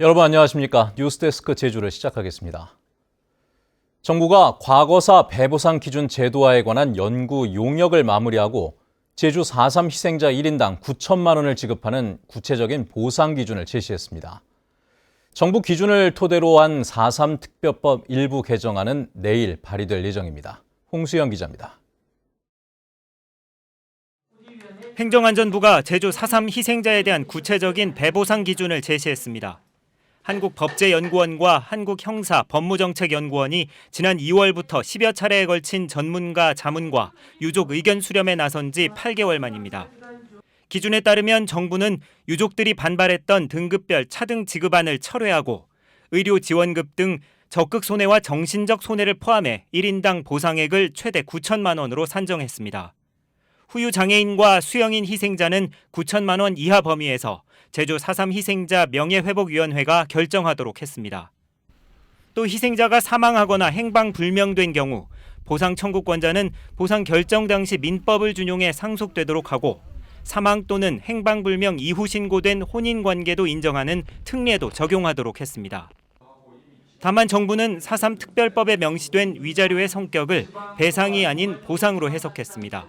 여러분 안녕하십니까? 뉴스데스크 제주를 시작하겠습니다. 정부가 과거사 배보상 기준 제도화에 관한 연구 용역을 마무리하고 제주 4.3 희생자 1인당 9천만 원을 지급하는 구체적인 보상 기준을 제시했습니다. 정부 기준을 토대로 한 4.3 특별법 일부 개정안은 내일 발의될 예정입니다. 홍수영 기자입니다. 행정안전부가 제주 4.3 희생자에 대한 구체적인 배보상 기준을 제시했습니다. 한국법제연구원과 한국형사법무정책연구원이 지난 2월부터 10여 차례에 걸친 전문가 자문과 유족 의견 수렴에 나선 지 8개월 만입니다. 기준에 따르면 정부는 유족들이 반발했던 등급별 차등 지급안을 철회하고 의료 지원급 등 적극 손해와 정신적 손해를 포함해 1인당 보상액을 최대 9천만 원으로 산정했습니다. 후유 장애인과 수영인 희생자는 9천만 원 이하 범위에서 제주 4.3 희생자 명예회복위원회가 결정하도록 했습니다. 또 희생자가 사망하거나 행방불명된 경우 보상 청구권자는 보상 결정 당시 민법을 준용해 상속되도록 하고 사망 또는 행방불명 이후 신고된 혼인관계도 인정하는 특례도 적용하도록 했습니다. 다만 정부는 4.3 특별법에 명시된 위자료의 성격을 배상이 아닌 보상으로 해석했습니다.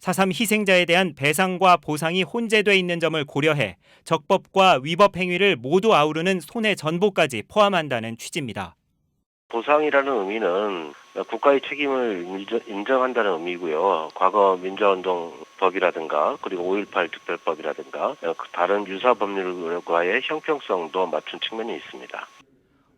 4.3 희생자에 대한 배상과 보상이 혼재돼 있는 점을 고려해 적법과 위법 행위를 모두 아우르는 손해 전보까지 포함한다는 취지입니다. 보상이라는 의미는 국가의 책임을 인정한다는 의미고요. 과거 민주화운동법이라든가 그리고 5.18 특별법이라든가 다른 유사 법률과의 형평성도 맞춘 측면이 있습니다.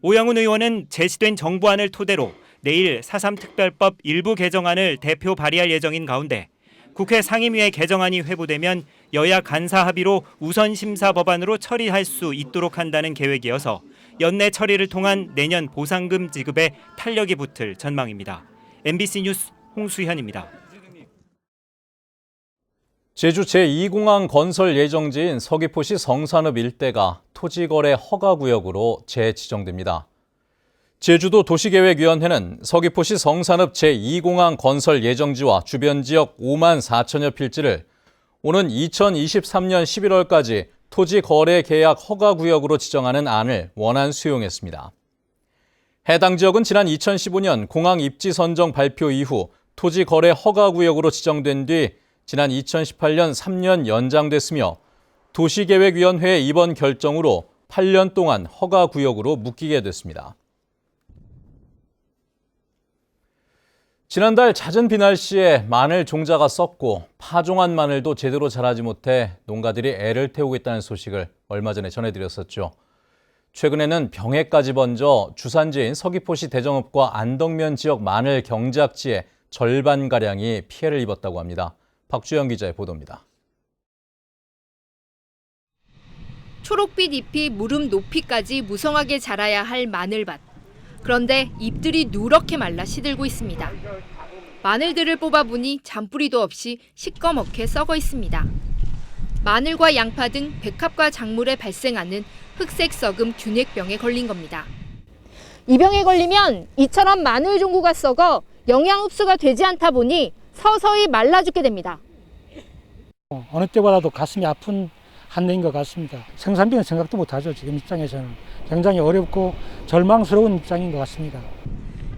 오영훈 의원은 제시된 정부안을 토대로 내일 4.3 특별법 일부 개정안을 대표 발의할 예정인 가운데 국회 상임위에 개정안이 회부되면 여야 간사 합의로 우선 심사 법안으로 처리할 수 있도록 한다는 계획이어서 연내 처리를 통한 내년 보상금 지급에 탄력이 붙을 전망입니다. MBC 뉴스 홍수현입니다. 제주 제2공항 건설 예정지인 서귀포시 성산읍 일대가 토지거래 허가구역으로 재지정됩니다. 제주도 도시계획위원회는 서귀포시 성산읍 제2공항 건설 예정지와 주변 지역 5만 4천여 필지를 오는 2023년 11월까지 토지거래계약 허가구역으로 지정하는 안을 원안 수용했습니다. 해당 지역은 지난 2015년 공항 입지 선정 발표 이후 토지거래 허가구역으로 지정된 뒤 지난 2018년 3년 연장됐으며 도시계획위원회의 이번 결정으로 8년 동안 허가구역으로 묶이게 됐습니다. 지난달 잦은 비 날씨에 마늘 종자가 썩고 파종한 마늘도 제대로 자라지 못해 농가들이 애를 태우고 있다는 소식을 얼마 전에 전해드렸었죠. 최근에는 병해까지 번져 주산지인 서귀포시 대정읍과 안덕면 지역 마늘 경작지의 절반가량이 피해를 입었다고 합니다. 박주영 기자의 보도입니다. 초록빛 잎이 무릎 높이까지 무성하게 자라야 할 마늘밭. 그런데 잎들이 누렇게 말라 시들고 있습니다. 마늘들을 뽑아보니 잔뿌리도 없이 시꺼멓게 썩어 있습니다. 마늘과 양파 등 백합과 작물에 발생하는 흑색 썩음 균핵병에 걸린 겁니다. 이 병에 걸리면 이처럼 마늘 종구가 썩어 영양 흡수가 되지 않다 보니 서서히 말라 죽게 됩니다. 어느 때보다도 가슴이 아픈 한 해인 것 같습니다. 생산비는 생각도 못하죠. 지금 입장에서는 굉장히 어렵고 절망스러운 입장인 것 같습니다.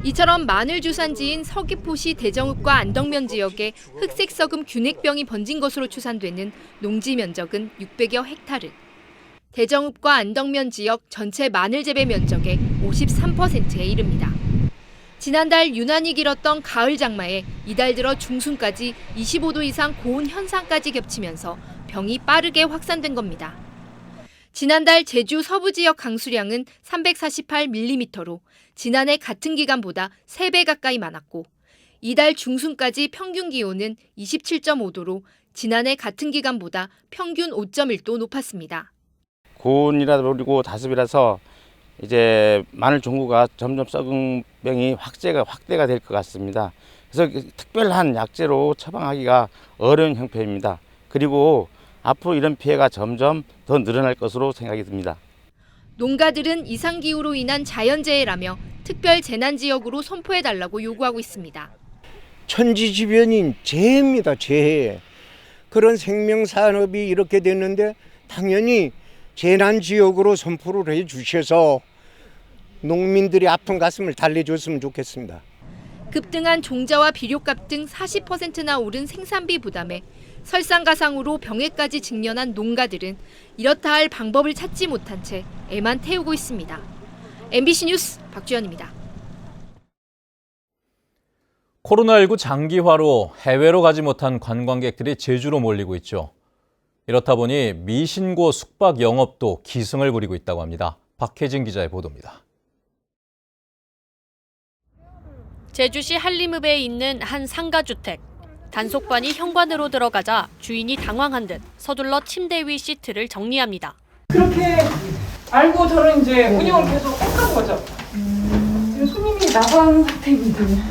이처럼 마늘 주산지인 서귀포시 대정읍과 안덕면 지역에 흑색 썩음 균핵병이 번진 것으로 추산되는 농지 면적은 600여 헥타르. 대정읍과 안덕면 지역 전체 마늘 재배 면적의 53%에 이릅니다. 지난달 유난히 길었던 가을 장마에 이달 들어 중순까지 25도 이상 고온 현상까지 겹치면서 병이 빠르게 확산된 겁니다. 지난달 제주 서부 지역 강수량은 348mm로 지난해 같은 기간보다 3배 가까이 많았고 이달 중순까지 평균 기온은 27.5도로 지난해 같은 기간보다 평균 5.1도 높았습니다. 고온이라 그리고 다습이라서 이제 마늘 종구가 점점 썩은 병이 확대가 될 것 같습니다. 그래서 특별한 약재로 처방하기가 어려운 형편입니다. 그리고 앞으로 이런 피해가 점점 더 늘어날 것으로 생각이 듭니다. 농가들은 이상기후로 인한 자연재해라며 특별 재난지역으로 선포해달라고 요구하고 있습니다. 천지지변인 재해입니다. 재해. 그런 생명산업이 이렇게 됐는데 당연히 재난지역으로 선포를 해주셔서 농민들이 아픈 가슴을 달래줬으면 좋겠습니다. 급등한 종자와 비료값 등 40%나 오른 생산비 부담에 설상가상으로 병해까지 직면한 농가들은 이렇다 할 방법을 찾지 못한 채 애만 태우고 있습니다. MBC 뉴스 박주연입니다. 코로나19 장기화로 해외로 가지 못한 관광객들이 제주로 몰리고 있죠. 이렇다 보니 미신고 숙박 영업도 기승을 부리고 있다고 합니다. 박혜진 기자의 보도입니다. 제주시 한림읍에 있는 한 상가주택. 단속반이 현관으로 들어가자 주인이 당황한 듯 서둘러 침대 위 시트를 정리합니다. 그렇게 알고 저는 이제 운영을 계속 했던 거죠. 손님이 나간 상태거든요.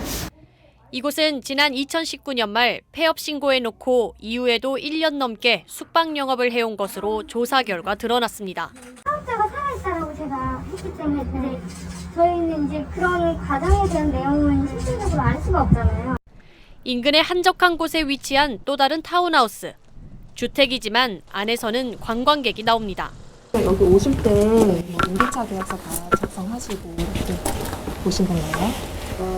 이곳은 지난 2019년 말 폐업 신고해놓고 이후에도 1년 넘게 숙박 영업을 해온 것으로 조사 결과 드러났습니다. 사업자가 살아있다라고 제가 했기 때문에 근데 저희는 이제 그런 과정에 대한 내용은 실질적으로 알 수가 없잖아요. 인근의 한적한 곳에 위치한 또 다른 타운하우스. 주택이지만 안에서는 관광객이 나옵니다. 여기 오실 때 임대차 계약서 다 작성하시고 이렇게 오신 건가요?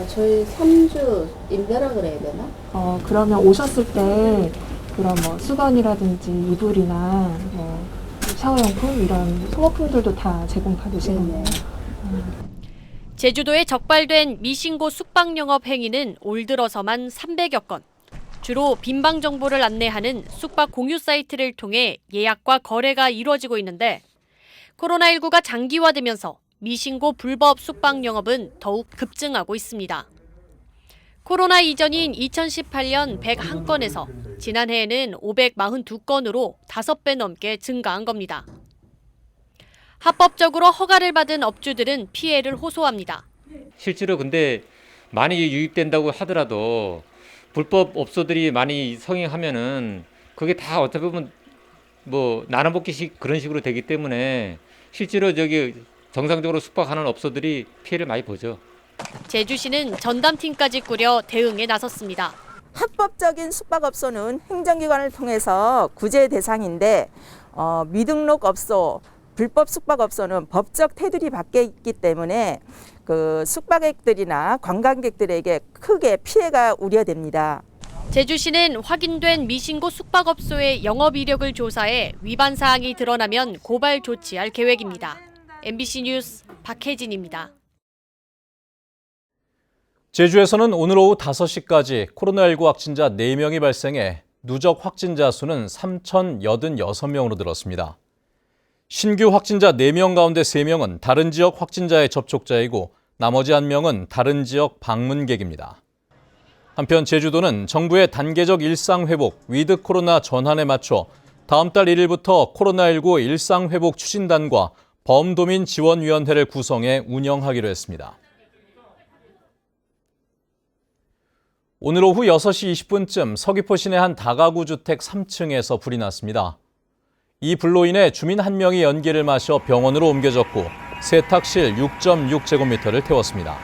저희 3주 임대라 그래야 되나? 그러면 오셨을 때 그런 수건이라든지 이불이나 샤워용품 이런 소모품들도 다 제공받으신 건가요? 제주도에 적발된 미신고 숙박 영업 행위는 올 들어서만 300여 건. 주로 빈방 정보를 안내하는 숙박 공유 사이트를 통해 예약과 거래가 이루어지고 있는데 코로나19가 장기화되면서 미신고 불법 숙박 영업은 더욱 급증하고 있습니다. 코로나 이전인 2018년 101건에서 지난해에는 542건으로 5배 넘게 증가한 겁니다. 합법적으로 허가를 받은 업주들은 피해를 호소합니다. 실제로 근데 많이 유입된다고 하더라도 불법 업소들이 많이 성행하면은 그게 다 어떻게 보면 나눠먹기식 그런 식으로 되기 때문에 실제로 정상적으로 숙박하는 업소들이 피해를 많이 보죠. 제주시는 전담팀까지 꾸려 대응에 나섰습니다. 합법적인 숙박업소는 행정기관을 통해서 구제 대상인데 미등록 업소, 불법 숙박업소는 법적 테두리 밖에 있기 때문에 그 숙박객들이나 관광객들에게 크게 피해가 우려됩니다. 제주시는 확인된 미신고 숙박업소의 영업 이력을 조사해 위반 사항이 드러나면 고발 조치할 계획입니다. MBC 뉴스 박혜진입니다. 제주에서는 오늘 오후 5시까지 코로나19 확진자 4명이 발생해 누적 확진자 수는 3,086명으로 늘었습니다. 신규 확진자 4명 가운데 3명은 다른 지역 확진자의 접촉자이고 나머지 1명은 다른 지역 방문객입니다. 한편 제주도는 정부의 단계적 일상회복, 위드 코로나 전환에 맞춰 다음 달 1일부터 코로나19 일상회복 추진단과 범도민 지원위원회를 구성해 운영하기로 했습니다. 오늘 오후 6시 20분쯤 서귀포 시내 한 다가구 주택 3층에서 불이 났습니다. 이 불로 인해 주민 1명이 연기를 마셔 병원으로 옮겨졌고 세탁실 6.6제곱미터를 태웠습니다.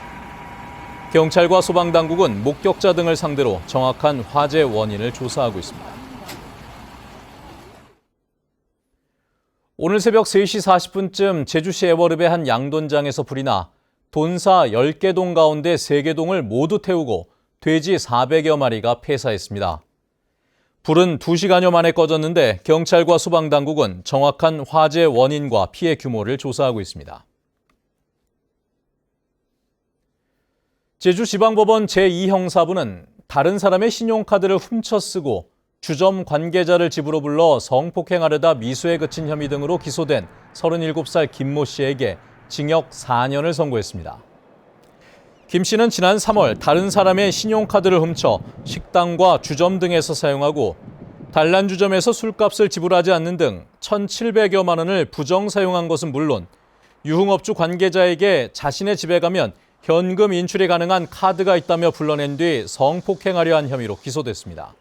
경찰과 소방당국은 목격자 등을 상대로 정확한 화재 원인을 조사하고 있습니다. 오늘 새벽 3시 40분쯤 제주시 애월읍의 한 양돈장에서 불이 나 돈사 10개 동 가운데 3개 동을 모두 태우고 돼지 400여 마리가 폐사했습니다. 불은 2시간여 만에 꺼졌는데 경찰과 소방당국은 정확한 화재 원인과 피해 규모를 조사하고 있습니다. 제주지방법원 제2형사부는 다른 사람의 신용카드를 훔쳐 쓰고 주점 관계자를 집으로 불러 성폭행하려다 미수에 그친 혐의 등으로 기소된 37살 김모 씨에게 징역 4년을 선고했습니다. 김 씨는 지난 3월 다른 사람의 신용카드를 훔쳐 식당과 주점 등에서 사용하고 단란주점에서 술값을 지불하지 않는 등 1,700여만 원을 부정 사용한 것은 물론 유흥업주 관계자에게 자신의 집에 가면 현금 인출이 가능한 카드가 있다며 불러낸 뒤 성폭행하려 한 혐의로 기소됐습니다.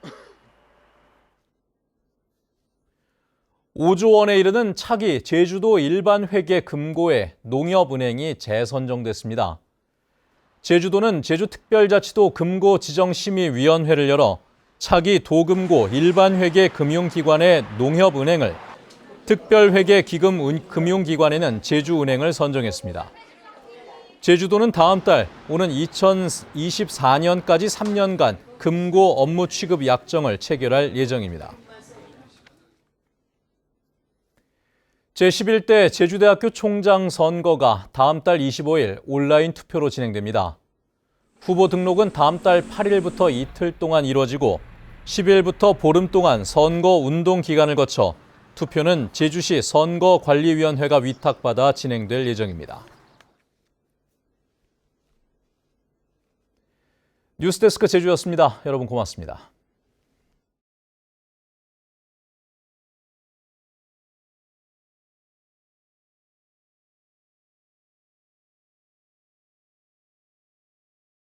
5조 원에 이르는 차기 제주도 일반회계 금고에 농협은행이 재선정됐습니다. 제주도는 제주특별자치도 금고지정심의위원회를 열어 차기 도금고 일반회계 금융기관의 농협은행을 특별회계 기금 금융기관에는 제주은행을 선정했습니다. 제주도는 다음 달 오는 2024년까지 3년간 금고 업무 취급 약정을 체결할 예정입니다. 제11대 제주대학교 총장 선거가 다음 달 25일 온라인 투표로 진행됩니다. 후보 등록은 다음 달 8일부터 이틀 동안 이뤄지고 10일부터 보름 동안 선거 운동 기간을 거쳐 투표는 제주시 선거관리위원회가 위탁받아 진행될 예정입니다. 뉴스데스크 제주였습니다. 여러분 고맙습니다.